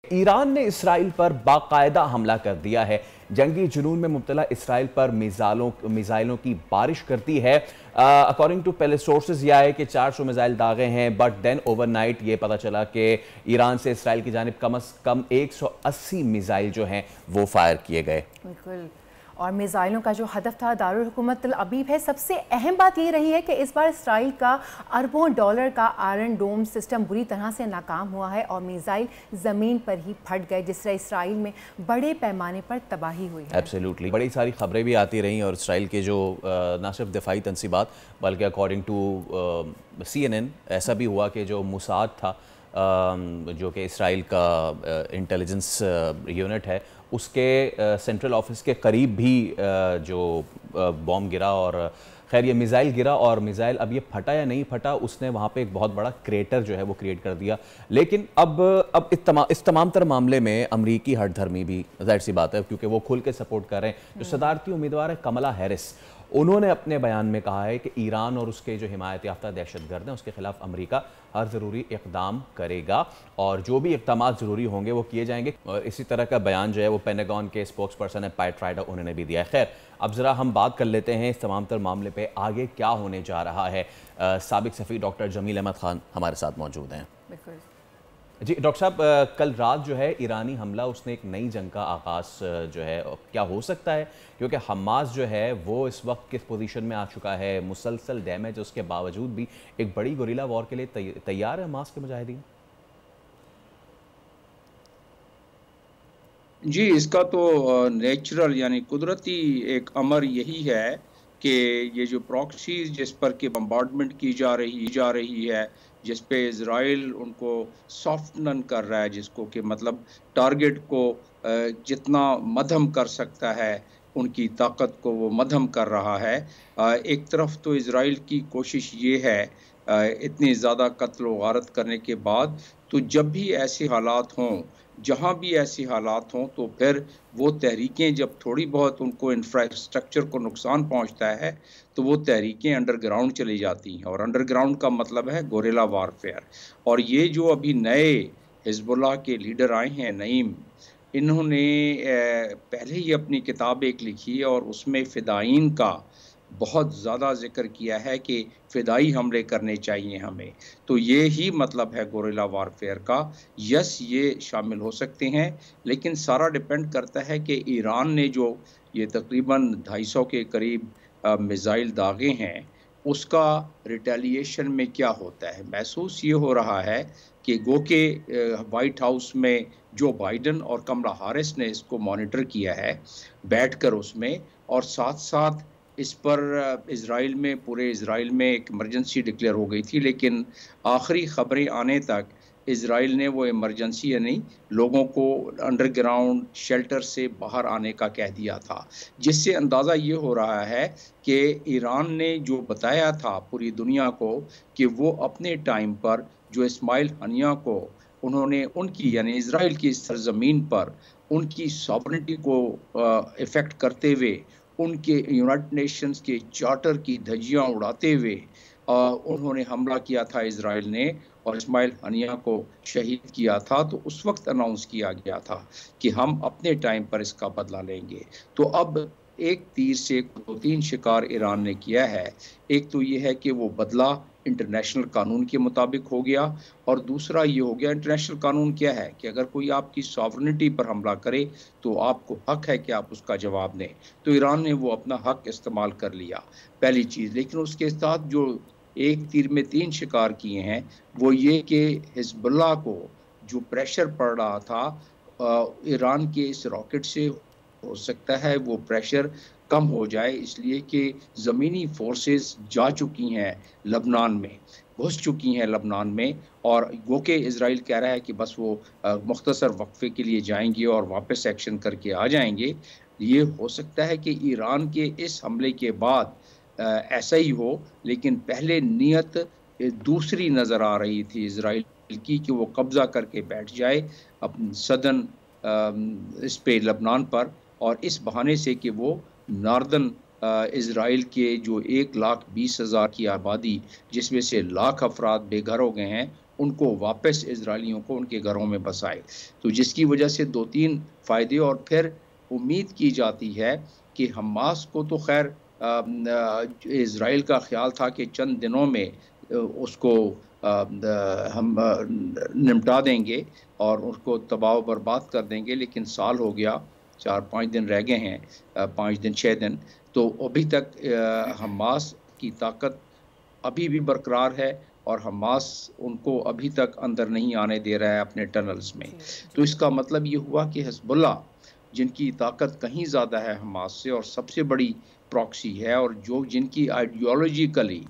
ایران نے اسرائیل پر باقاعدہ حملہ کر دیا ہے۔ جنگی جنون میں مبتلا اسرائیل پر میزائلوں کی بارش کرتی ہے۔ اکارڈنگ ٹو پہلے سورسز یہ آئے کہ 400 میزائل داغے ہیں، بٹ دین اوور نائٹ یہ پتہ چلا کہ ایران سے اسرائیل کی جانب کم از کم 180 میزائل جو ہیں وہ فائر کیے گئے۔ بالکل، اور میزائلوں کا جو ہدف تھا دارالحکومت تل ابیب ہے۔ سب سے اہم بات یہ رہی ہے کہ اس بار اسرائیل کا اربوں ڈالر کا آئرن ڈوم سسٹم بری طرح سے ناکام ہوا ہے اور میزائل زمین پر ہی پھٹ گئے، جس سے اسرائیل میں بڑے پیمانے پر تباہی ہوئی ہے۔ ایبسلیوٹلی، بڑی ساری خبریں بھی آتی رہیں اور اسرائیل کے جو نہ صرف دفاعی تنصیبات بلکہ اکارڈنگ ٹو CNN ایسا بھی ہوا کہ جو موساد تھا جو کہ اسرائیل کا انٹیلیجنس یونٹ ہے، اس کے سینٹرل آفس کے قریب بھی جو بوم گرا، اور خیر یہ میزائل گرا، اور میزائل اب یہ پھٹا یا نہیں پھٹا، اس نے وہاں پہ ایک بہت بڑا کریٹر جو ہے وہ کریٹ کر دیا۔ لیکن اب اس تمام تر معاملے میں امریکی ہٹ دھرمی بھی ظاہر سی بات ہے، کیونکہ وہ کھل کے سپورٹ کر رہے ہیں۔ جو صدارتی امیدوار ہے کملا ہیرس، انہوں نے اپنے بیان میں کہا ہے کہ ایران اور اس کے جو حمایت یافتہ دہشت گرد ہیں اس کے خلاف امریکہ ہر ضروری اقدام کرے گا، اور جو بھی اقدامات ضروری ہوں گے وہ کیے جائیں گے۔ اور اسی طرح کا بیان جو ہے وہ پینٹاگون کے اسپوکس پرسن ہے پیٹ رائڈر، انہوں نے بھی دیا ہے۔ خیر اب ذرا ہم بات کر لیتے ہیں اس تمام تر معاملے پہ آگے کیا ہونے جا رہا ہے۔ سابق سفیر ڈاکٹر جمیل احمد خان ہمارے ساتھ موجود ہیں۔ بالکل جی ڈاکٹر صاحب، کل رات جو ہے ایرانی حملہ، اس نے ایک نئی جنگ کا آغاز جو ہے کیا ہو سکتا ہے، کیونکہ حماس جو ہے وہ اس وقت کس پوزیشن میں آ چکا ہے، مسلسل ڈیمیج اس کے باوجود بھی ایک بڑی گوریلا وار کے لیے تیار ہے حماس کے مجاہدین؟ جی، اس کا تو نیچرل یعنی قدرتی ایک امر یہی ہے کہ یہ جو پراکسیز جس پر کہ بمبارڈمنٹ کی جا رہی ہے، جس پہ اسرائیل ان کو سافٹنن کر رہا ہے، جس کو کہ مطلب ٹارگٹ کو جتنا مدھم کر سکتا ہے ان کی طاقت کو وہ مدھم کر رہا ہے۔ ایک طرف تو اسرائیل کی کوشش یہ ہے اتنی زیادہ قتل و غارت کرنے کے بعد، تو جب بھی ایسے حالات ہوں، جہاں بھی ایسی حالات ہوں، تو پھر وہ تحریکیں جب تھوڑی بہت ان کو انفراسٹرکچر کو نقصان پہنچتا ہے تو وہ تحریکیں انڈر گراؤنڈ چلی جاتی ہیں، اور انڈر گراؤنڈ کا مطلب ہے گوریلا وارفیئر۔ اور یہ جو ابھی نئے حزب اللہ کے لیڈر آئے ہیں نعیم، انہوں نے پہلے ہی اپنی کتاب ایک لکھی اور اس میں فدائین کا بہت زیادہ ذکر کیا ہے کہ فدائی حملے کرنے چاہیے ہمیں۔ تو یہی مطلب ہے گوریلا وارفیئر کا۔ یس، یہ شامل ہو سکتے ہیں، لیکن سارا ڈیپینڈ کرتا ہے کہ ایران نے جو یہ تقریباً 250 کے قریب میزائل داغے ہیں، اس کا ریٹیلیشن میں کیا ہوتا ہے۔ محسوس یہ ہو رہا ہے کہ گو کہ وائٹ ہاؤس میں جو بائیڈن اور کملا ہیرس نے اس کو مانیٹر کیا ہے بیٹھ کر اس میں، اور ساتھ ساتھ اس پر پورے اسرائیل میں ایک ایمرجنسی ڈکلیئر ہو گئی تھی، لیکن آخری خبریں آنے تک اسرائیل نے وہ ایمرجنسی یعنی لوگوں کو انڈر گراؤنڈ شیلٹر سے باہر آنے کا کہہ دیا تھا، جس سے اندازہ یہ ہو رہا ہے کہ ایران نے جو بتایا تھا پوری دنیا کو کہ وہ اپنے ٹائم پر جو اسماعیل ہنیہ کو انہوں نے ان کی یعنی اسرائیل کی سرزمین پر ان کی ساورنٹی کو افیکٹ کرتے ہوئے، ان کے یونائٹڈ نیشنز کے چارٹر کی دھجیاں اڑاتے ہوئے انہوں نے حملہ کیا تھا اسرائیل نے، اور اسماعیل ہنیہ کو شہید کیا تھا، تو اس وقت اناؤنس کیا گیا تھا کہ ہم اپنے ٹائم پر اس کا بدلہ لیں گے۔ تو اب ایک تیر سے 2-3 شکار ایران نے کیا ہے۔ ایک تو یہ ہے کہ وہ بدلہ انٹرنیشنل قانون کے مطابق ہو گیا، اور دوسرا یہ ہو گیا انٹرنیشنل قانون کیا ہے کہ اگر کوئی آپ کی ساورنٹی پر حملہ کرے تو آپ کو حق ہے کہ آپ اس کا جواب دیں۔ تو ایران نے وہ اپنا حق استعمال کر لیا، پہلی چیز۔ لیکن اس کے ساتھ جو ایک تیر میں 3 شکار کیے ہیں وہ یہ کہ حزب اللہ کو جو پریشر پڑ رہا تھا ایران کے اس راکٹ سے، ہو سکتا ہے وہ پریشر کم ہو جائے، اس لیے کہ زمینی فورسز جا چکی ہیں لبنان میں، گھس چکی ہیں لبنان میں، اور وہ کہ اسرائیل کہہ رہا ہے کہ بس وہ مختصر وقفے کے لیے جائیں گے اور واپس ایکشن کر کے آ جائیں گے۔ یہ ہو سکتا ہے کہ ایران کے اس حملے کے بعد ایسا ہی ہو، لیکن پہلے نیت دوسری نظر آ رہی تھی اسرائیل کی کہ وہ قبضہ کر کے بیٹھ جائے اپنے صدن اس پہ لبنان پر، اور اس بہانے سے کہ وہ ناردن اسرائیل کے جو 1,20,000 کی آبادی، جس میں سے لاکھ افراد بے گھر ہو گئے ہیں، ان کو واپس اسرائیلیوں کو ان کے گھروں میں بسائے. تو جس کی وجہ سے 2-3 فائدے، اور پھر امید کی جاتی ہے کہ حماس کو تو خیر اسرائیل کا خیال تھا کہ چند دنوں میں اس کو ہم نمٹا دیں گے اور اس کو تباہ و برباد کر دیں گے، لیکن سال ہو گیا، 4-5 دن رہ گئے ہیں، 5 دن 6 دن، تو ابھی تک حماس کی طاقت ابھی بھی برقرار ہے اور حماس ان کو ابھی تک اندر نہیں آنے دے رہا ہے اپنے ٹنلز میں. تو اس کا مطلب یہ ہوا کہ حزب اللہ، جن کی طاقت کہیں زیادہ ہے حماس سے اور سب سے بڑی پراکسی ہے، اور جن کی آئیڈیالوجیکلی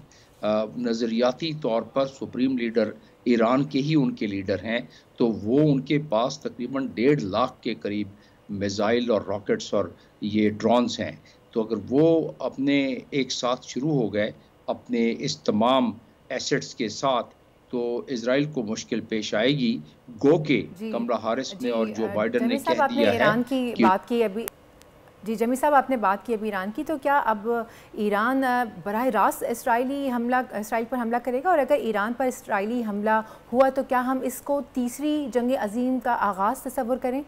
نظریاتی طور پر سپریم لیڈر ایران کے ہی ان کے لیڈر ہیں، تو وہ ان کے پاس تقریباً 1.5 لاکھ کے قریب میزائل اور راکٹس اور یہ ڈرونز ہیں. تو اگر وہ اپنے ایک ساتھ شروع ہو گئے اپنے اس تمام ایسٹس کے ساتھ، تو اسرائیل کو مشکل پیش آئے گی. گو کہ کملا ہارس نے اور جو بائیڈن نے کہہ دیا ہے ایران کی بات کی ابھی. جی جمیل صاحب، آپ نے بات کی ابھی ایران کی، تو کیا اب ایران براہ راست اسرائیل پر حملہ کرے گا؟ اور اگر ایران پر اسرائیلی حملہ ہوا تو کیا ہم اس کو تیسری جنگ عظیم کا آغاز تصور کریں؟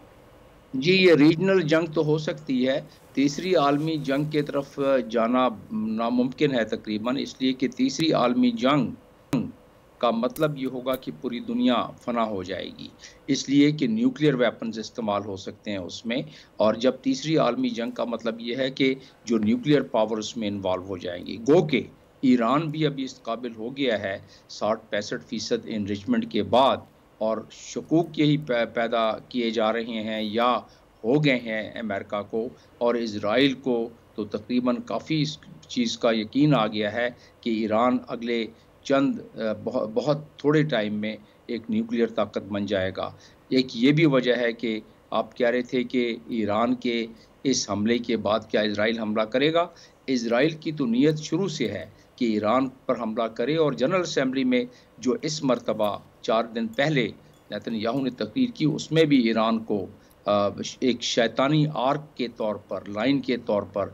جی، یہ ریجنل جنگ تو ہو سکتی ہے، تیسری عالمی جنگ کی طرف جانا ناممکن ہے تقریباً، اس لیے کہ تیسری عالمی جنگ کا مطلب یہ ہوگا کہ پوری دنیا فنا ہو جائے گی، اس لیے کہ نیوکلیئر ویپنز استعمال ہو سکتے ہیں اس میں. اور جب تیسری عالمی جنگ کا مطلب یہ ہے کہ جو نیوکلیئر پاور اس میں انوالو ہو جائیں گی. گو کہ ایران بھی ابھی اس قابل ہو گیا ہے 60-65% انریچمنٹ کے بعد، اور شکوک یہی پیدا کیے جا رہے ہیں یا ہو گئے ہیں امریکہ کو اور اسرائیل کو، تو تقریباً کافی اس چیز کا یقین آ گیا ہے کہ ایران اگلے چند بہت تھوڑے ٹائم میں ایک نیوکلیئر طاقت بن جائے گا. ایک یہ بھی وجہ ہے کہ آپ کہہ رہے تھے کہ ایران کے اس حملے کے بعد کیا اسرائیل حملہ کرے گا. اسرائیل کی تو نیت شروع سے ہے کہ ایران پر حملہ کرے، اور جنرل اسمبلی میں جو اس مرتبہ 4 دن پہلے نیتن یاہو نے تقریر کی، اس میں بھی ایران کو ایک شیطانی آرک کے طور پر، لائن کے طور پر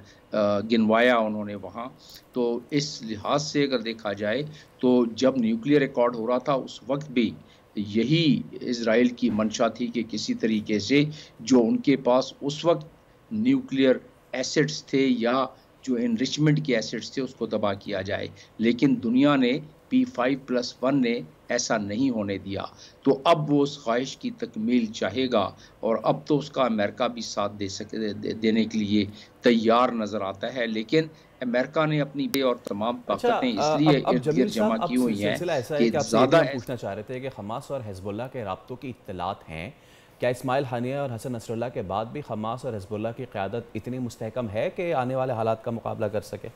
گنوایا انہوں نے وہاں. تو اس لحاظ سے اگر دیکھا جائے تو جب نیوکلیئر ریکارڈ ہو رہا تھا اس وقت بھی یہی اسرائیل کی منشا تھی کہ کسی طریقے سے جو ان کے پاس اس وقت نیوکلیئر ایسٹس تھے یا جو انریچمنٹ کے ایسٹس تھے اس کو تباہ کیا جائے. لیکن دنیا نے P5+1 نے ایسا نہیں ہونے دیا، تو اب وہ اس خواہش کی تکمیل چاہے گا، اور اب تو اس کا امریکہ بھی ساتھ دینے کے لیے تیار نظر آتا ہے. لیکن امریکہ نے اپنی اور تمام طاقتیں اس لیے ارد گرد جمع کی ہوئی ہیں کہ زیادہ پوچھنا چاہ رہے تھے کہ حماس اور حزب اللہ کے رابطوں کی اطلاعات ہیں. کیا اسماعیل ہانیہ اور حسن نصر اللہ کے بعد بھی حماس اور حزب اللہ کی قیادت اتنی مستحکم ہے کہ آنے والے حالات کا مقابلہ کر سکے؟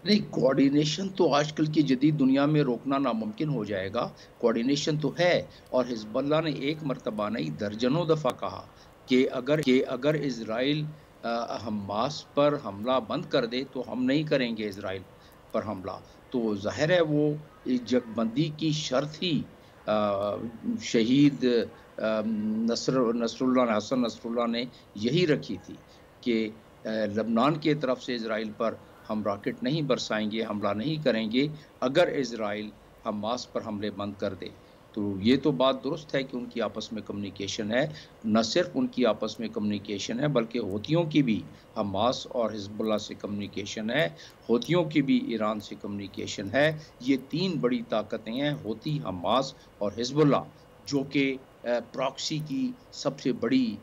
نہیں، کوارڈینیشن تو آج کل کی جدید دنیا میں روکنا ناممکن ہو جائے گا. کوارڈینیشن تو ہے، اور حزب اللہ نے ایک مرتبہ نہیں درجنوں دفعہ کہا کہ اگر اسرائیل حماس پر حملہ بند کر دے تو ہم نہیں کریں گے اسرائیل پر حملہ. تو ظاہر ہے وہ جنگ بندی کی شرط ہی شہید حسن نصر اللہ نے یہی رکھی تھی کہ لبنان کی طرف سے اسرائیل پر ہم راکٹ نہیں برسائیں گے، حملہ نہیں کریں گے اگر اسرائیل حماس پر حملے بند کر دے. تو یہ تو بات درست ہے کہ ان کی آپس میں کمیونیکیشن ہے، نہ صرف ان کی آپس میں کمیونیکیشن ہے بلکہ ہوتھیوں کی بھی حماس اور حزب اللہ سے کمیونیکیشن ہے، ہوتھیوں کی بھی ایران سے کمیونیکیشن ہے. یہ 3 بڑی طاقتیں ہیں، ہوتھی، حماس اور حزب اللہ، جو کہ پراکسی کی سب سے بڑی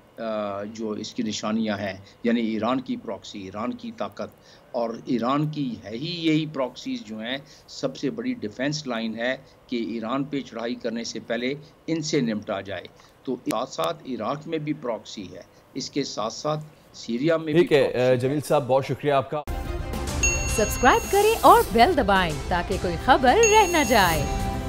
جو اس کی نشانیاں ہیں، یعنی ایران کی پراکسی، ایران کی طاقت. اور ایران کی ہے ہی یہی پراکسیز جو ہیں سب سے بڑی ڈیفنس لائن ہے کہ ایران پہ چڑھائی کرنے سے پہلے ان سے نمٹا جائے. تو ساتھ ساتھ عراق میں بھی پراکسی ہے، اس کے ساتھ ساتھ سیریا میں بھی. ٹھیک ہے جمیل صاحب، بہت شکریہ آپ کا. سبسکرائب کریں اور بیل دبائیں تاکہ کوئی خبر رہ نہ جائے.